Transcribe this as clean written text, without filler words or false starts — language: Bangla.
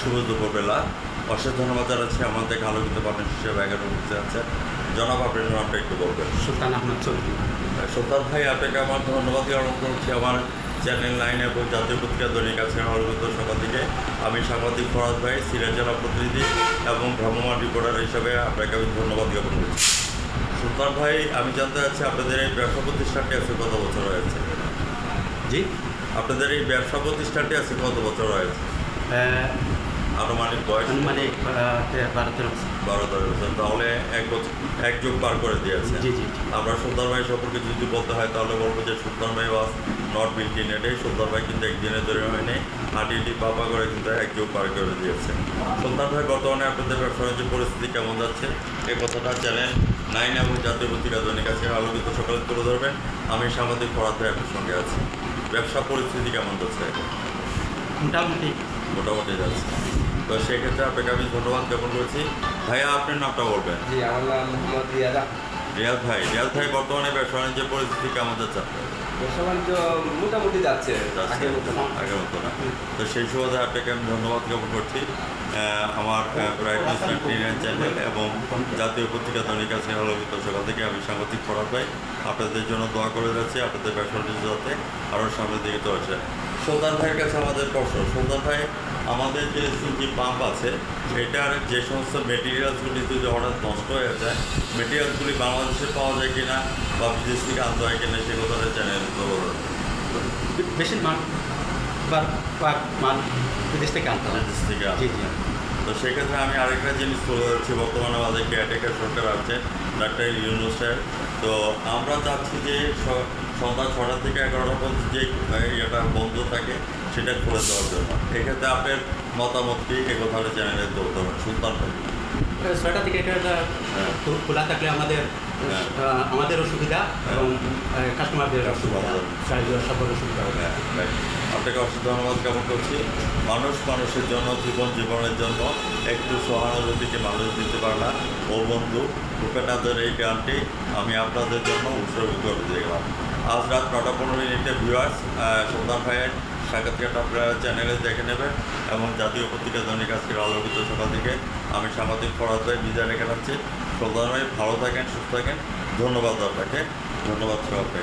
শুভ দুপুরবেলা। অশেষ ধন্যবাদ জানাচ্ছি আমাদের আলোকিত পাবলিক হিসেবে 11 বলতে আছেন। জনাব আপনার নামটা একটু বলবেন। সুলতান আহমদ চৌধুরী। সুলতান ভাই, আপনাকে আমার ধন্যবাদ জ্ঞাপন করছি আমার চ্যানেল 9 এবং জাতীয় পত্রিকা দৈনিক আছে আলোকিত সকাল থেকে। আমি সাংবাদিক ফরাজ ভাই, সিলেট জেলা প্রতিনিধি এবং ভ্রাম্যমাণ রিপোর্টার হিসাবে আপনাকে আমি ধন্যবাদ জ্ঞাপন করছি। সুলতান ভাই, আমি জানতে চাচ্ছি আপনাদের এই ব্যবসা প্রতিষ্ঠানটি আছে কত বছর হয়েছে? জি, আপনাদের এই ব্যবসা প্রতিষ্ঠানটি আছে কত বছর হয়েছে? আনুমানিক বয়স? আনুমানিক 12-13 বছর। 12-13 বছর। তাহলে এক যুগ পার করে দিয়েছে। জি জি। আমরা সুলতান ভাই সম্পর্কে যদি বলতে হয় তাহলে বলবো যে সুলতান ভাই was not built in a day. Sultan ভাই কিন্তু একদিনের ধরে হয়নি, হাঁটি পাপা করে কিন্তু এক যুগ পার করে দিয়েছে। সুলতান ভাই, বর্তমানে আপনাদের ব্যবসা বাণিজ্য পরিস্থিতি কেমন যাচ্ছে এই কথাটা চ্যানেল 9 এবং জাতীয় পত্রিকা দৈনিক আছে আলোকিত সকালে তুলে ধরবেন। আমি সাংবাদিক ফরাদ ভাই আপনার সঙ্গে আছি। ব্যবসা পরিস্থিতি কেমন যাচ্ছে? মোটামুটি যাচ্ছে। তো সেক্ষেত্রে আপনাকে আমি ধন্যবাদ জ্ঞাপন করছি। ভাইয়া, আপনার নামটা বলবেন। জি, আমার নাম মোহাম্মদ রিয়াজ। রিয়াজ ভাই, বর্তমানে ব্যবসা বাণিজ্যের পরিস্থিতি কেমন যাচ্ছে আপনার? ব্যবসা বাণিজ্য মোটামুটি যাচ্ছে, আগের মতো না। তো সেই সুবাদে আপনাকে আমি ধন্যবাদ জ্ঞাপন করছি। আমার ব্রাইট নিউজ চ্যানেল এবং জাতীয় পত্রিকা দৈনিক আছে আলোকিত সকাল থেকে আমি সাংবাদিক ফরাদ ভাই আপনাদের জন্য দোয়া করে যাচ্ছি, আপনাদের ব্যবসা বাণিজ্য যাতে আরও সামনের দিকে চলছে। সুলতান ভাইয়ের কাছে আমাদের প্রশ্ন। সুলতান ভাই, আমাদের যে সিএনজি পাম্প আছে সেটার যে সমস্ত মেটেরিয়ালসগুলি যদি হঠাৎ নষ্ট হয়ে যায়, মেটেরিয়ালসগুলি বাংলাদেশে পাওয়া যায় কিনা বা বিদেশ থেকে আনতে হয় কিনা সে কথাটা চ্যানেল বলুন। বেশি মাল বিদেশ থেকে আনতে হয়। বিদেশ থেকে জি জি। তো সেক্ষেত্রে আমি আরেকটা জিনিস তুলে ধরছি। বর্তমানে আমাদের কেয়ারটেকার সরকার আছে ডাক্তার ইউনূস সাহেব। তো আমরা চাচ্ছি যে সন্ধ্যা 6টা থেকে 11টা পর্যন্ত যে ইয়েটা বন্ধ থাকে সেটা খুলে দেওয়ার জন্য। এক্ষেত্রে আপনার মতামত কি এ কথাটা চ্যানেলে তুলতে হবে সুলতান ভাই? 6টা থেকে এটা খোলা থাকলে আমাদেরও সুবিধা এবং কাস্টমারদের সকলের সুবিধা হবে। আপনাকে অসংখ্য ধন্যবাদ জ্ঞাপন করছি। মানুষের জন্য, জীবনের জন্য একটু সহানুভূতিকে মানুষ দিতে পারে না। ও বন্ধু ভূপেন্দ্রের এই গানটি আমি আপনাদের জন্য উৎসর্গ করে দিয়ে গেলাম। আজ রাত 9:15 ভিউয়ার্স সুলতান ভাইয়ের সাক্ষাৎকারটা আপনারা চ্যানেলে দেখে নেবেন এবং জাতীয় পত্রিকা দৈনিক আজকের আলোকিত সকাল থেকে আমি সাংবাদিক ফরাদ ভাই বিদায় রেখে যাচ্ছি। সুলতান ভাই ভালো থাকেন, সুস্থ থাকেন। ধন্যবাদ আপনাকে, ধন্যবাদ সবাইকে।